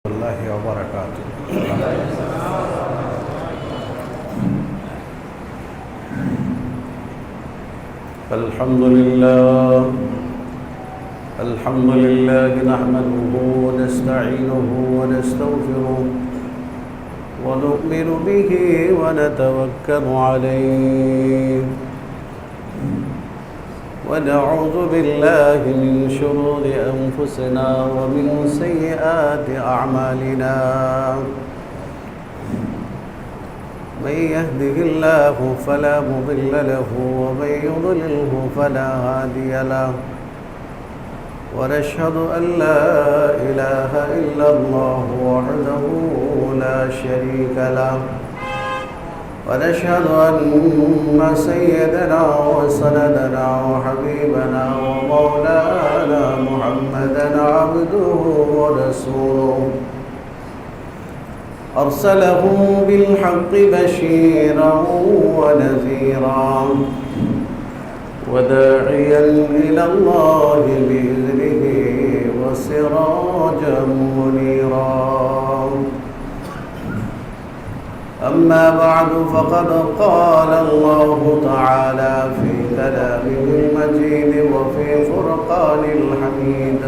الله وبركاته. الحمد لله نحمده ونستعينه ونستغفره ونؤمن به ونتوكل عليه ونعوذ بالله من شرور أنفسنا ومن سيئات أعمالنا. من يهده الله فلا مضل له ومن يضلله فلا هادي له، ونشهد أن لا إله إلا الله وحده لا شريك له، ونشهد أن سيدنا وسندنا وحبيبنا ومولانا محمدا عبده ورسوله، أرسله بالحق بشيرا ونذيرا وداعيا إلى الله بإذنه وسراجا منيرا. أما بعد، فقد قال الله تعالى في كلامه المجيد وفي فرقان الحميد: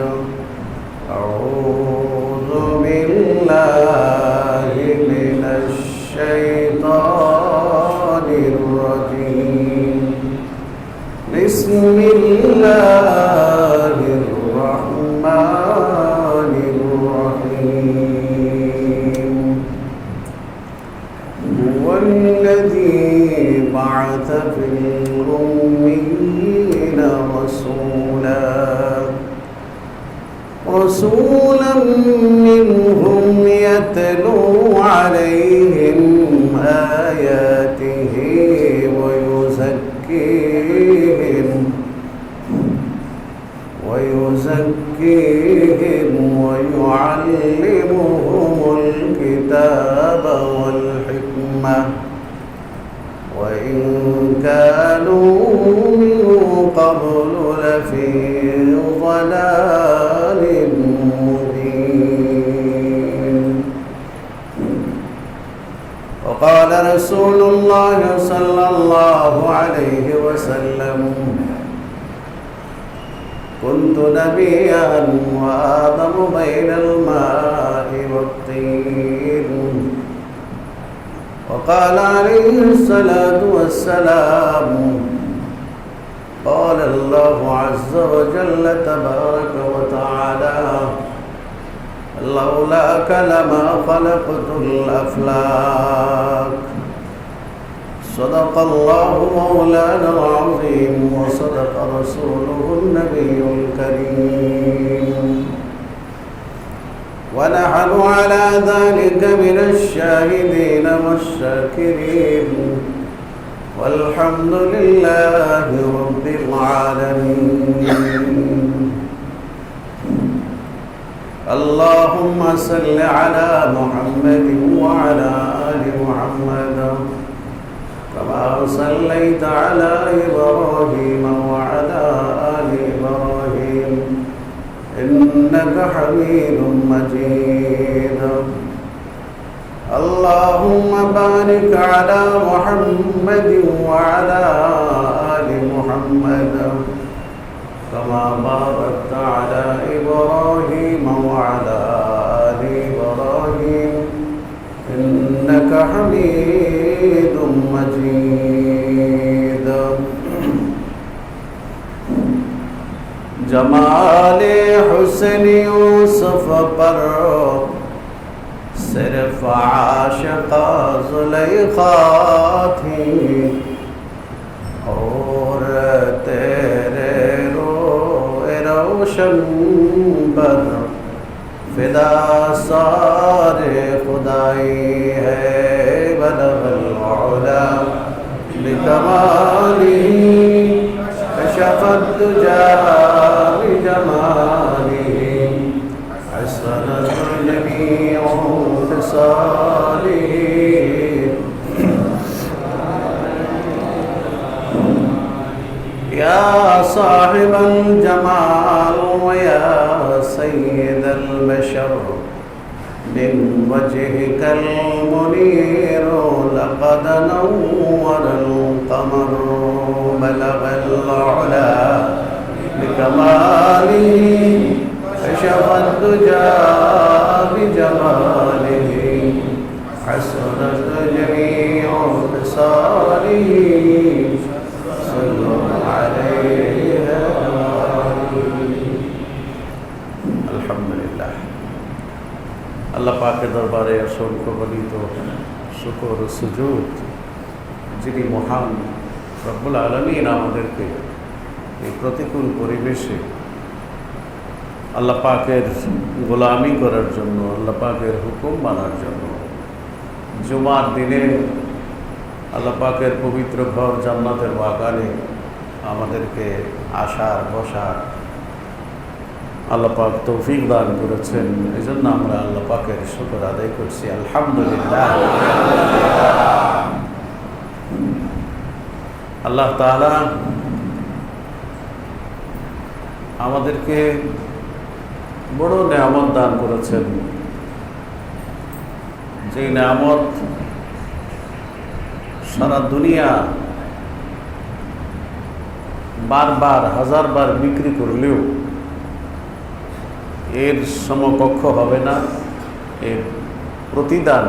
أعوذ بالله من الشيطان الرجيم. بسم الله الرحمن الرحيم. هو الذي بعث في الأميين رسولا منهم يتلو عليهم آياته ويزكيهم ويعلمهم الكتاب والحكمة وإن كانوا من قبل لفي ضلال مبين. وقال رسول الله صلى الله عليه وسلم: كنت نبيا وآدم بين الماء والطين. وقال عليه الصلاة والسلام: قال الله عز وجل تبارك وتعالى: لولاك لما خلقت الأفلاك. صدق الله مولانا العظيم وصدق رسوله النبي الكريم، ونحن على ذلك من الشاهدين والشاكرين، والحمد لله رب العالمين. اللهم صل على محمد وعلى آل محمد كما صليت على إبراهيم وعلى آل إبراهيم إنك حميد مجيد. اللهم بارك على محمد وعلى آل محمد كما باركت على إبراهيم وعلى آل إبراهيم إنك حميد مجيد. جمال حسن یوسف پر صرف عاشقہ زلیخا تھی، اور تیرے روئے روشن پر فدا سارے خدائی ہے. بلغ العلا بکمالہ کشف الدجا بجمالہ، حسنت جمیع خصالہ. یا صاحب الجمال ویا سید البشر من وجهك المنير لقد نور القمر بلغ العلا بكماله كشف الدجى بجماله حسنت جميع خصاله صلوا عليه আলহামদুলিল্লাহ। আল্লাহ পাকের দরবারে অসংখ্য গণিত শুকর ও সুজুদ, যিনি মহান রব্বুল আলামিন আমাদেরকে এই প্রতিকূল পরিবেশে আল্লাহ পাকের গোলামি করার জন্য, আল্লাহ পাকের হুকুম মানার জন্য জুমার দিনে আল্লাহ পাকের পবিত্র ঘর জান্নাতের বাগানে আমাদেরকে আসার বসার আল্লাহ পাক তৌফিক দান করেছেন। এই জন্য আমরা আল্লাহ পাকের শুকর আদায় করছি, আলহামদুলিল্লাহ। আল্লাহ তাআলা আমাদেরকে বড় নেয়ামত দান করেছেন, যে নেয়ামত সারা দুনিয়া বারবার হাজারবার বিক্রি করলেও এর সমকক্ষ হবে না। এর প্রতিদান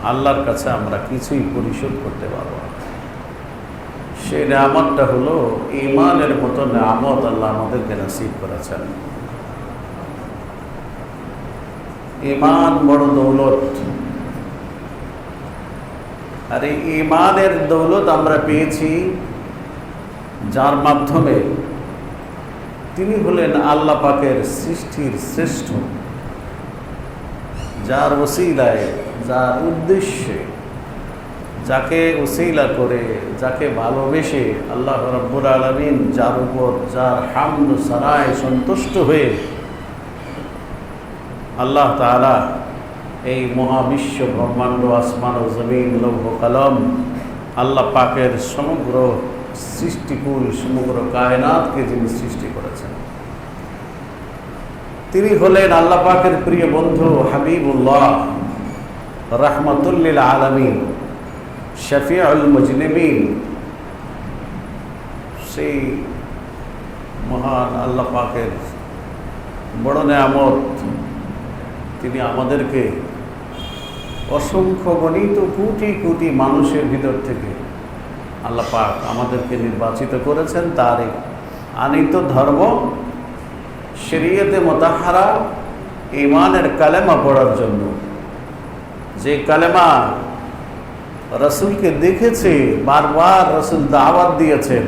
আল্লাহর কাছে আমরা কিছুই পরিশোধ করতে পারব না। সেই নেয়ামতটা হলো ঈমানের মতো নেয়ামত আল্লাহ আমাদেরকে নসিব করেছেন। ঈমান বড় দৌলত, আর এই ঈমানের দৌলত আমরা পেয়েছি যার মাধ্যমে তিনি হলেন আল্লাহ পাকের সৃষ্টির শ্রেষ্ঠ, যার ওসিলায়, যার উদ্দেশ্যে, যাকে ওসিলা করে, যাকে ভালোবেসে আল্লাহ রাব্বুল আলামিন যার উপর যার হামদ সানায় সন্তুষ্ট হয়ে আল্লাহ তাআলা এই মহাবিশ্ব ব্রহ্মাণ্ড, আসমান ও জমিন, লৌহ কলম, আল্লাহ পাকের সমগ্র সৃষ্টিকুল, সমগ্র কায়নাতকে যিনি সৃষ্টি করেছেন, তিনি হলেন আল্লাহ পাকের প্রিয় বন্ধু হাবিবুল্লাহ, রাহমাতুল লিল আলামিন, শফিউল মুজনিবিন। সেই মহান আল্লাহ পাকের বড় নেয়ামত, তিনি আমাদেরকে অসংখ্য গণিত কোটি কোটি মানুষের ভিতর থেকে আল্লাহ পাক আমাদেরকে নির্বাচিত করেছেন তার এই আনিত ধর্ম শরীয়তে মুতাহহারা ঈমানের কালেমা পড়ার জন্য। যে কালেমা রাসূলকে দেখেছে, বারবার রাসূল দাওয়াত দিয়েছেন,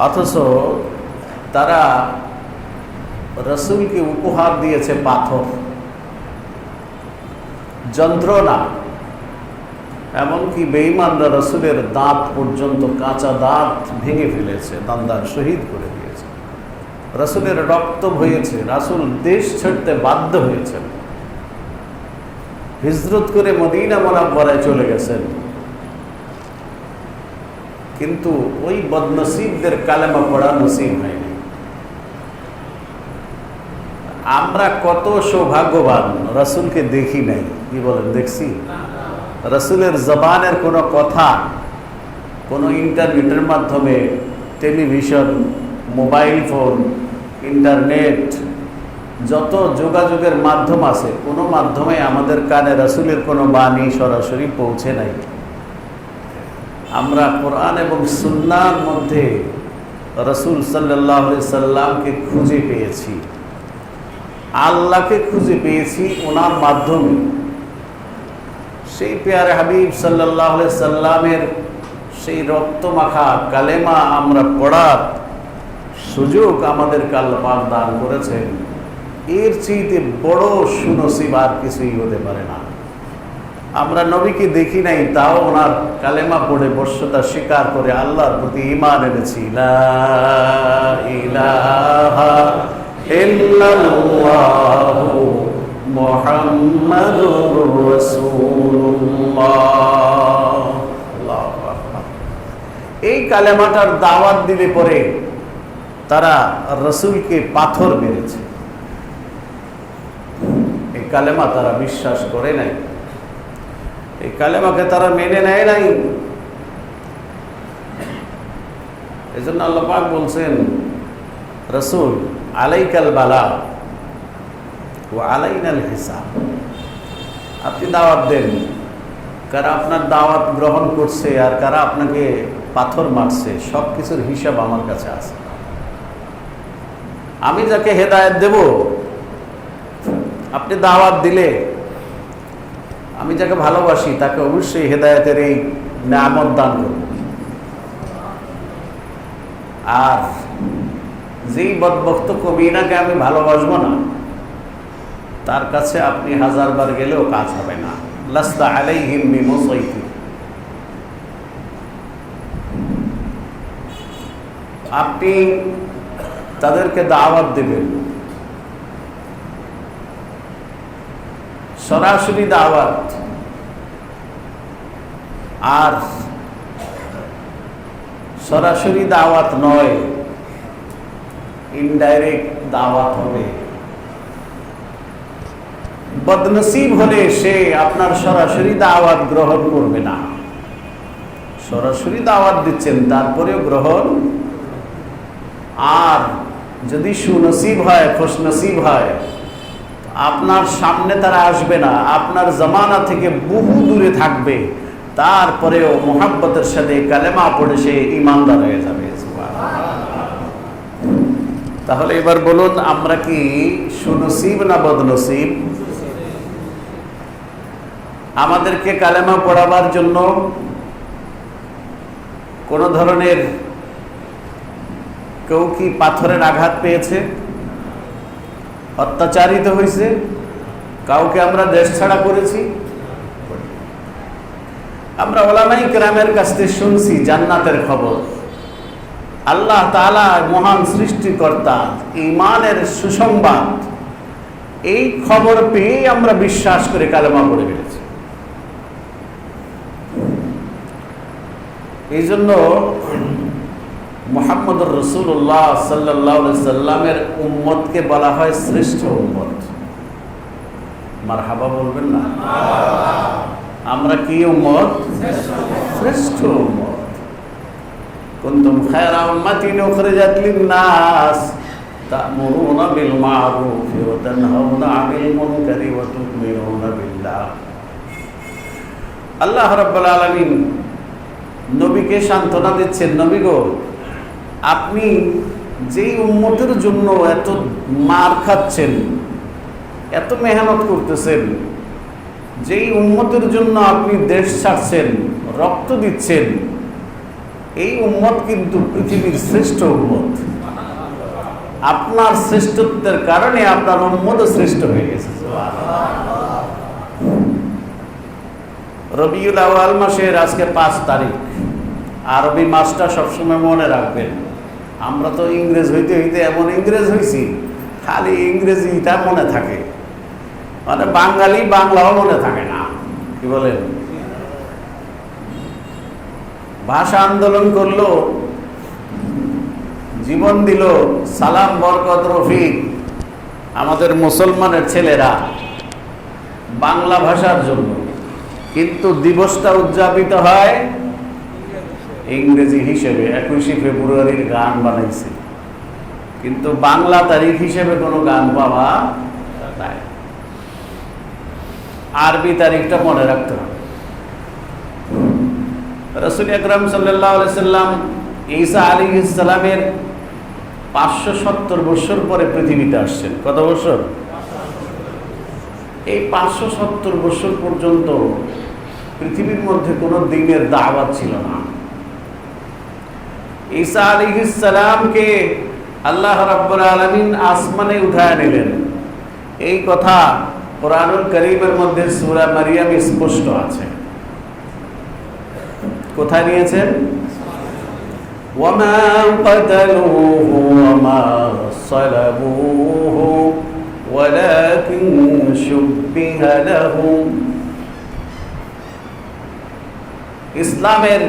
অথচ তারা রাসূলকে উপহার দিয়েছে পাথর, যন্ত্রণা, এমনকি বেঈমানরা রাসূলের দাঁত পর্যন্ত, কাঁচা দাঁত ভেঙে ফেলেছে, দান্দার শহীদ করে দিয়েছে, রাসূলের রক্ত বয়েছে, রাসূল দেশ ছাড়তে বাধ্য হয়েছেন, হিজরত করে মদিনা মুনাওয়ারায় চলে গেছেন। কিন্তু ওই বদনসিবদের কালেমা পড়া নসিব হয়নি। আমরা কত সৌভাগ্যবান, রাসূলকে দেখি নাই, কি বলেন, দেখছি? রাসূলের জবানের কোনো কথা, কোনো ইন্টারনেটের মাধ্যমে, টেলিভিশন, মোবাইল ফোন, ইন্টারনেট, যত যোগাযোগের মাধ্যম আছে, কোনো মাধ্যমে আমাদের কানে রাসূলের কোনো বাণী সরাসরি পৌঁছে নাই। আমরা কোরআন এবং সুন্নাহর মধ্যে রাসূল সাল্লাল্লাহু আলাইহি সাল্লামকে খুঁজে পেয়েছি, আল্লাহকে খুঁজে পেয়েছি ওনার মাধ্যমে। সেই পেয়ারে হাবিব সাল্লাল্লাহু আলাইহি সাল্লামের সেই রক্তমাখা কালেমা আমরা পড়ার সুযোগ আমাদেরকে আল্লাহ পাক দান করেছেন। এর চেয়ে বড় সুনসিব আর কিছুই হতে পারে না। আমরা নবীকে দেখি নাই, তাও ওনার কালেমা পড়ে বর্ষতা স্বীকার করে আল্লাহর প্রতি ঈমান এনেছি। লা ইলাহা ইল্লাল্লাহু মুহাম্মাদুর রাসূলুল্লাহ। আল্লাহু আকবার। এই কালেমাটার দাওয়াত দিলে পরে তারা রাসূলকে পাথর মেরেছে, কালেমা তারা বিশ্বাস করে নাই, এই কালেমাকে তারা মেনে নেয় নাই। এই জন্য আল্লাহ পাক বলছেন, রাসূল আলাইকাল বালা ওয়া আলাইনাল হিসাব। আপনি দাওয়াত দেন, কারা আপনার দাওয়াত গ্রহণ করছে আর কারা আপনাকে পাথর মারছে, সব কিছুর হিসাব আমার কাছে আছে। আমি যাকে হেদায়েত দেব, আপনি দাওয়াত দিলে আমি যাকে ভালোবাসি তাকে অবশ্যই হেদায়েতের এই নিয়ামত দান করব। আর যেই বদবক্ত কবিনাকে আমি ভালোবাসবো না, তার কাছে আপনি 1000 বার গেলেও কাজ হবে না। লাস্তা আলাইহিম বিমুসাইতির। আপনি তাদেরকে দাওয়াত দেবেন, সরাসরি দাওয়াত, আর সরাসরি দাওয়াত নয়, ইনডাইরেক্ট দাওয়াত হবে। বদনসিব হলে সে আপনার সরাসরি দাওয়াত গ্রহণ করবে না। সরাসরি দাওয়াত দিচ্ছেন তারপরেও গ্রহণ। আর যদি সুনসিব হয়, খুশনসিব হয়, আপনার সামনে তারা আসবে না, আপনার জামানা থেকে বহু দূরে থাকবে, তারপরেও মুহাব্বতের সাথে কালেমা পড়ে সে ঈমানদার হয়ে যাবে। তাহলে এবার বলুন, আমরা কি সুনসিব না বদনসিব? আমাদেরকে কালেমা পড়াবার জন্য কোন ধরনের কেউ কি পাথরের আঘাত পেয়েছে, অত্যাচারিত হয়েছে, কাউকে আমরা দেশ ছাড়া করেছি? আমরা ওলামায়ে কেরামের কাছ থেকে শুনছি জান্নাতের খবর, আল্লাহ তাআলা মহান সৃষ্টিকর্তা, ঈমানের সুসংবাদ, এই খবর পেয়ে আমরা বিশ্বাস করে কালেমা পড়ে ফেলেছি। এই জন্য মুহাম্মদুর রাসূলুল্লাহ সাল্লাল্লাহু আলাইহি সাল্লামের উম্মতকে বলা হয় শ্রেষ্ঠ উম্মত। মারহাবা বলবেন না? আমরা কি উম্মত? শ্রেষ্ঠ উম্মত। কুনতুম খায়রা উম্মাতিন উখরিজাত লিন-নাস তা'মুরুনা বিল মা'রুফি ওয়া তানহাউনা 'আনিল মুনকারি ওয়া তু'মিনুনা বিল্লাহ। আল্লাহ রাব্বুল আলামিন নবীকে সান্ত্বনা দিচ্ছেন, নবী গো, আপনি যেই উম্মতের জন্য এত মার খাচ্ছেন, এত মেহনত করতেছেন, যেই উম্মতের জন্য আপনি দেশ ছাড়ছেন, রক্ত দিচ্ছেন, এই উম্মত কিন্তু পৃথিবীর শ্রেষ্ঠ উম্মত। আপনার শ্রেষ্ঠত্বের কারণে আপনার উম্মতও শ্রেষ্ঠ হয়ে গেছে। রবিউল আউয়াল মাসের আজকে 5 তারিখ। আরবি মাসটা সবসময় মনে রাখবেন। আমরা তো ইংরেজ হইতে হইতে এমন ইংরেজ হয়েছি, খালি ইংরেজিটা মনে থাকে, মানে বাঙালি বাংলাও মনে থাকে না। কি বলেন? ভাষা আন্দোলন করলো, জীবন দিল সালাম, বরকত, রফিক, আমাদের মুসলমানের ছেলেরা বাংলা ভাষার জন্য, কিন্তু দিবসটা উদযাপিত হয় ইংরেজি হিসেবে। 21শে ফেব্রুয়ারির গান বানাইছে, কিন্তু বাংলা তারিখ হিসেবে কোনো গান পাওয়া যায়। আরবি তারিখটা মনে রাখতে হবে। রাসূল আকরাম সাল্লাল্লাহু আলাইহি সাল্লাম ঈসা আলাইহিস সালামের 570 বছর পরে পৃথিবীতে আসছেন। কত বছর? এই 570 বছর পর্যন্ত পৃথিবীর মধ্যে কোনো দ্বীনের দাওয়াত ছিল না। ঈসা আলাইহিস সালামকে আল্লাহ রাব্বুল আলামিন আসমানে উঠায় নিলেন। এই কথা কোরআনুল কারীমের মধ্যে সূরা মারইয়ামে স্পষ্ট আছে। কোথায় নিয়েছেন? ওয়ামা কাতালুহু ওয়ামা সালাবুহু ওয়ালাকিন শুব্বিহা লাহুম। ইসলামের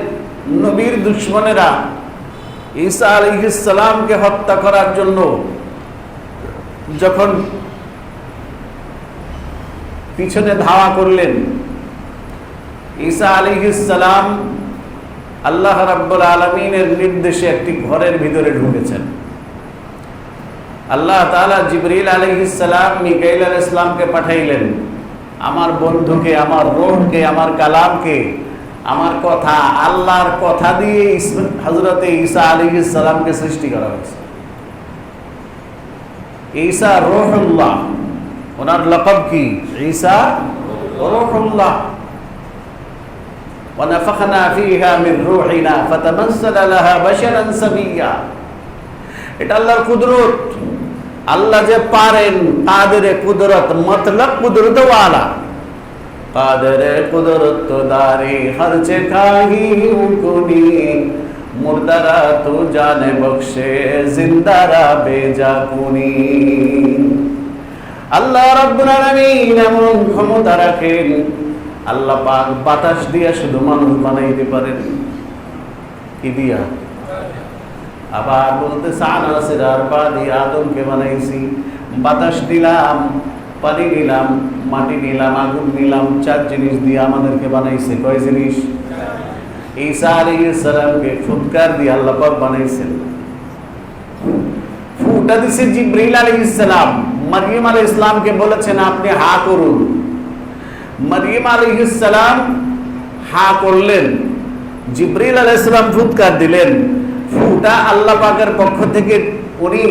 নবীর দুশমনেরা ঈসা আলাইহিস সালামকে হত্যা করার জন্য যখন পিছনে ধাওয়া করলেন। ঈসা আলাইহিস সালাম আল্লাহ রাব্বুল আলামিনের নির্দেশে একটি ঘরের ভিতরে ঢুকেছেন। আল্লাহ তাআলা জিবরিল আলাইহিস সালাম মিকাইল আলাইহিস সালামকে পাঠাইলেন, আমার বন্ধুকে, আমার রূহকে, আমার কালামকে, আমার কথা, আল্লাহর কথা দিয়ে হযরতে ঈসা আলাইহিস সালামকে সৃষ্টি করা হয়েছে। ঈসা রূহুল্লাহ, ওনার লকব কি? ঈসা রূহুল্লাহ। ওয়ানাফাখনা ফীহা মিন রূহিনা ফাতামাসসালা লাহা বাশারান সাবিয়্যা। এটা আল্লাহর কুদরত। আল্লাহ যে পারেন, কাদের কুদরত, মতলব কুদরত ওয়ালা, কাদের কুদরত দারি হরচে খাহি হুকুনি, মুর্দারা তো জানে বখশে জিন্দারা বেজা কুনি। আল্লাহ রাব্বুল আলামিন এমন ক্ষমতা রাখেন, আল্লাহ পাক বাতাস দিয়া শুধু মানুষ বানাইতে পারেন। কি দিয়া? আবার বলতে সানাসিরার বাদি আদমকে বানাইছি, বাতাস দিলাম, পানি নিলাম, মাটি নিলাম, আগুন নিলাম, 4 জিনিস দিয়ে আমাদেরকে বানাইছে। কয় জিনিস? ঈসা আলাইহিস সালামকে ফুৎকার দিয়ে আল্লাহ পাক বানাইছেন। ফুটা দিছে জিবরিল আলাইহিস সালাম। মারইম আলাইহিস সালামকে বলেছেন আপনি হা করুন। মারইম আলাইহিস সালাম হা করলেন, জিবরিল আলাইহিস সালাম ফুৎকার দিলেন। ফুটা আল্লাহ পাকের পক্ষ থেকে উনি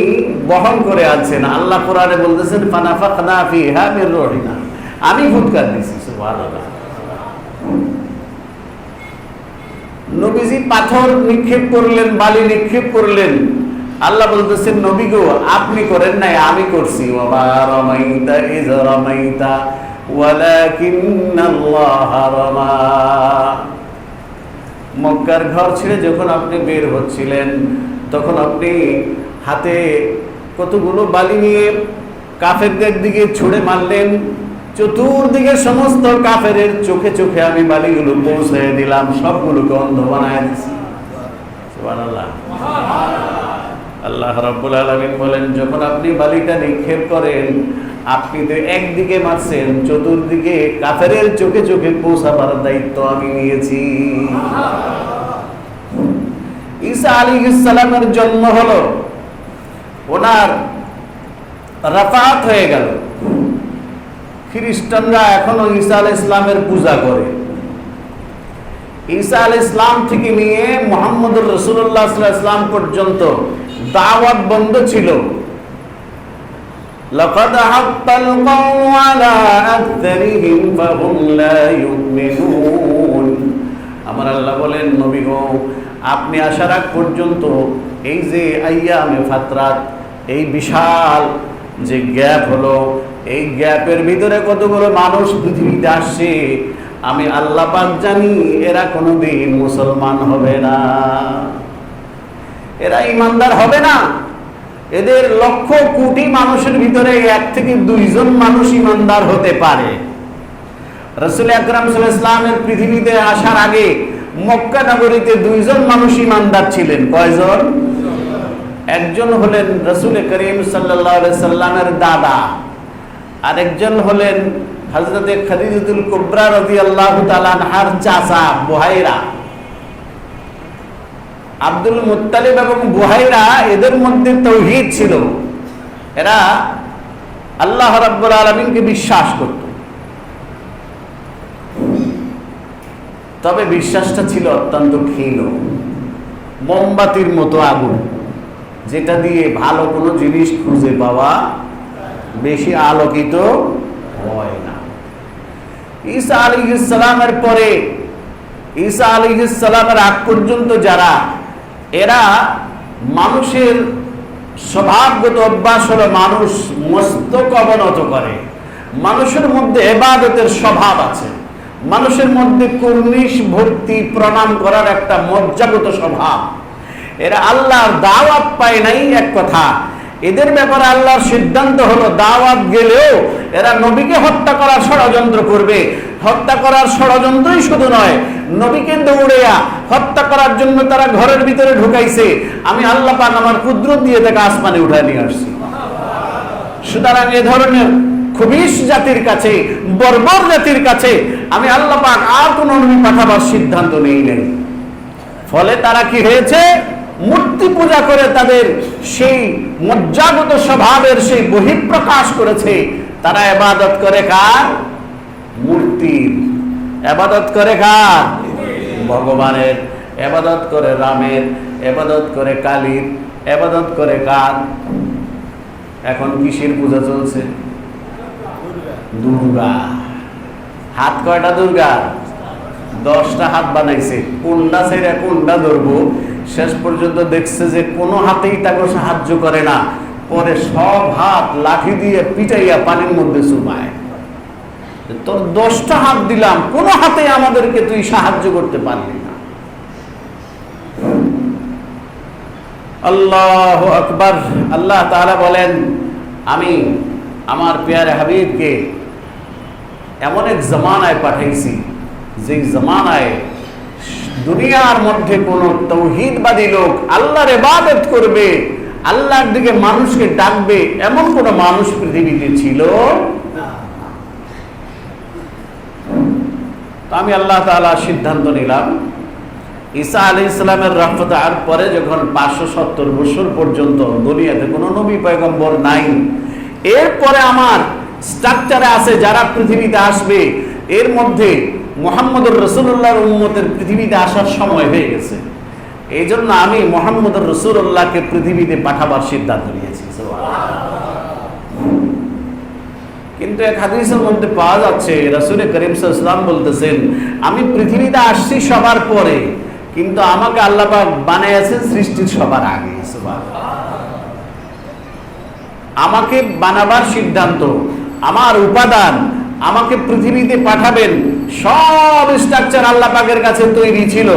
বহন করে আছেন। আল্লাহ কোরআনে বলতেছেন ফানাফাখনা ফীহা মির রূহিনা, আমি ফুৎকার দিছি। সুবহানাল্লাহ। নবীজি পাথর নিক্ষেপ করলেন, বালি নিক্ষেপ করলেন। আল্লাহ বলতেছেন নবী গো আপনি করেন নাই, আমি করছি। ওয়া রামাইতা ইয রামাইতা ওয়ালাকিন্নাল্লাহা রামা। মক্কার ঘর ছেড়ে যখন আপনি বের হচ্ছিলেন, তখন আপনি হাতে কতগুলো বালি নিয়ে কাফেরদের দিকে ছুঁড়ে মারলেন। চতুর্দিকে সমস্ত কাফেরের চোখে চোখে আমি বালিগুলো পৌঁছে দিলাম, সবগুলোকে অন্ধ বানায় দিছি। সুবহানাল্লাহ। আল্লাহ রাব্বুল আলামিন বলেন যখন আপনি বালিটা নিক্ষেপ করেন, আপনি তো একদিকে মারছেন, চতুর্দিকে কাফেরের চোখে চোখে পৌঁছাবার দায়িত্ব আমি নিয়েছি। ঈসা আলাইহিস সালামের জন্ম হলো, ওনার রাফাত হয়ে গেল। খ্রিস্টানরা এখনো ঈসা আলাইহিস সালামের পূজা করে। ঈসা আলাইহিস সালাম থেকে নিয়ে মুহাম্মদুর রাসূলুল্লাহ সাল্লাল্লাহু আলাইহি ওয়াসাল্লাম পর্যন্ত দাওয়াত বন্ধ ছিল। লাকাদ হাক্কাল কাওলু আলা আকতারিহিম ফাহুম লা ইউমিনুন। আমার আল্লাহ বলেন নবী গো আপনি আসার আগ পর্যন্ত এই যে আইয়ামে ফাতরাত, এই বিশাল যে গ্যাপ হলো, এই গ্যাপের ভিতরে কতগুলো মানুষ পৃথিবীতে আসছে, আমি আল্লাহ পাক জানি এরা কোনোদিন মুসলমান হবে না, এরা ঈমানদার হবে না। এদের লক্ষ কোটি মানুষের ভিতরে 1 থেকে 2 জন মানুষ ঈমানদার হতে পারে। রাসূল আকরাম সাল্লাল্লাহু আলাইহি ওয়াসাল্লামের পৃথিবীতে আসার আগে মক্কা নগরীতে 2 জন মানুষ ঈমানদার ছিলেন। কয়জন? একজন হলেন রাসূল করিম সাল্লাল্লাহু আলাইহি সাল্লামের দাদা, আর একজন হলেন হযরতে খাদিজাতুল কুবরা রাদিয়াল্লাহু তাআলা আনহার চাচা বুহাইরা। আব্দুল মুত্তালিব এবং বুহাইরা এদের মধ্যে তাওহীদ ছিল, এরা আল্লাহ রাব্বুল আলামিনকে বিশ্বাস করত। তবে বিশ্বাসটা ছিল অত্যন্ত ক্ষীণ, মোমবাতির মতো আগুন, যেটা দিয়ে ভালো কোনো জিনিস খুঁজে পাওয়া বেশি আলোকিত হয় না। ঈসা আলাইহিস সালামের পরে, ঈসা আলাইহিস সালামের আগ পর্যন্ত যারা, এরা মানুষের স্বভাবগত অভ্যাস হলো মানুষ মস্তক অবনত করে, মানুষের মধ্যে ইবাদতের স্বভাব আছে, মানুষের মধ্যে কুর্নিশ ভক্তি প্রণাম করার একটা মজ্জাগত স্বভাব। এরা আল্লাহর দাওয়াত পায় নাই এক কথা, এদের ব্যাপারে আল্লাহর সিদ্ধান্ত হলো দাওয়াত গেলেও এরা নবীকে হত্যা করার ষড়যন্ত্র করবে। হত্যা করার ষড়যন্ত্রই শুধু নয়, নবীকে দৌড়েয়া হত্যা করার জন্য তারা ঘরের ভিতরে ঢুকাইছে। আমি আল্লাহ পাক আমার কুদরত দিয়ে তাকে আসমানে উঠায় নিয়ে আসছি। সুতরাং এ ধরনের খবিশ জাতির কাছে, বর্বর জাতির কাছে আমি আল্লাহ পাক আর কোন নবী পাঠাবার সিদ্ধান্ত নেই নাই। ফলে তারা কি হয়েছে, মূর্তি পূজা করে তাদের সেই মজ্জাগত স্বভাবের সেই বহিঃপ্রকাশ করেছে। তারা ইবাদত করে কার? মূর্তির। ইবাদত করে কার? ভগবানের। ইবাদত করে রামের, ইবাদত করে কালীর, ইবাদত করে কার? এখন কিসের পূজা চলছে? দুর্গা। হাত কয়টা দুর্গা? 10টা হাত বানাইছে। কোনটা ছেড়ে কোনটা ধরবো, শেষ পর্যন্ত দেখছে যে কোনো হাতেই তাকে সাহায্য করে না। পরে সব হাত লাঠি দিয়ে পিটাইয়া পানির মধ্যে চুবায়। তোর 10টা হাত দিলাম, কোনো হাতে আমাদেরকে তুই সাহায্য করতে পারলি না। আল্লাহু আকবার। আল্লাহ তাআলা বলেন, আমি আমার প্যারে হাবিবকে এমন এক জামানায় পাঠাইছি, যে জামানায় দুনিয়ার মধ্যে কোন তাওহীদবাদী লোক আল্লাহর ইবাদত করবে, আল্লাহর দিকে মানুষকে ডাকবে, এমন কোন মানুষ পৃথিবীতে ছিল না। তো আমি আল্লাহ তাআলা সিদ্ধান্ত নিলাম, ঈসা আলাইহিস সালামের রফতার পরে যখন 570 বছর পর্যন্ত দুনিয়াতে কোনো নবী পয়গম্বর নাই, এরপরে আমার স্ট্রাকচারে আছে যারা পৃথিবীতে আসবে, এর মধ্যে মুহাম্মদুর রাসূলুল্লাহর উম্মতের পৃথিবীতে আসার সময় হয়ে গেছে। এই জন্য আমি মুহাম্মদুর রাসূলুল্লাহকে পৃথিবীতে পাঠাবার সিদ্ধান্ত নিয়েছি। কিন্তু এক হাদিসের মধ্যে পাওয়া যাচ্ছে, রাসূল করিম সাল্লাল্লাহু আলাইহি ওয়াসাল্লাম বলতেছেন, আমি পৃথিবীতে আসছি সবার পরে, কিন্তু আমাকে আল্লাহ পাক বানাইছেন সৃষ্টির সবার আগে। সুবহানাল্লাহ। আমাকে বানাবার সিদ্ধান্ত, আমার উপাদান, আমাকে পৃথিবীতে পাঠাবেন, সব স্ট্রাকচার আল্লাহ পাকের কাছে তৈরি ছিল।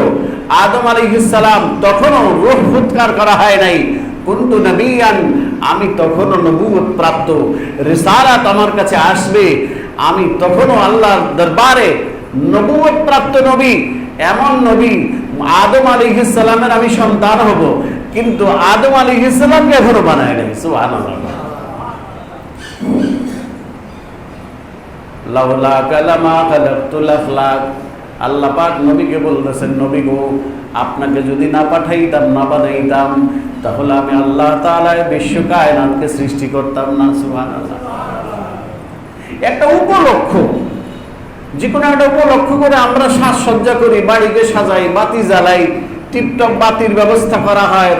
আদম আলাইহিস সালাম তখনও রূহ ফুৎকার করা হয় নাই। কুনতু নবিয়ান, আমি তখনও নবুয়ত প্রাপ্ত। রিসালাত আমার কাছে আসবে, আমি তখনও আল্লাহর দরবারে নবুয়ত প্রাপ্ত নবী। এমন নবী আদম আলাইহিস সালামের আমি সন্তান হব, কিন্তু আদম আলাইহিস সালামকে এখনো বানায় নাই। সুবহানাল্লাহ। লাউলা কালামা খালাকতুল আখলাক। আল্লাহ পাক নবীকে বলতেছেন, নবী গো, আপনাকে যদি না পাঠাইতাম, না বানাইতাম, তাহলে আমি আল্লাহ তাআলা বিশ্ব কায়নাতকে সৃষ্টি করতাম না। সুবহানাল্লাহ। একটা উপলক্ষ, যে কোনো একটা উপলক্ষ করে আমরা সাজসজ্জা করি, বাড়িকে সাজাই, বাতি জ্বালাই, টিপটপ বাতির ব্যবস্থা করা হয়,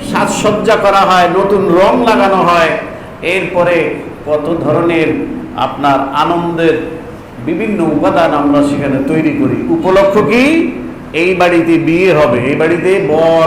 সাজসজ্জা করা হয়, নতুন রং লাগানো হয়। এরপরে কত ধরনের আপনার আনন্দের বিভিন্ন উপাদান আমরা সেখানে তৈরি করি। উপলক্ষ কি? এই বাড়িতে বিয়ে হবে, এই বাড়িতে বর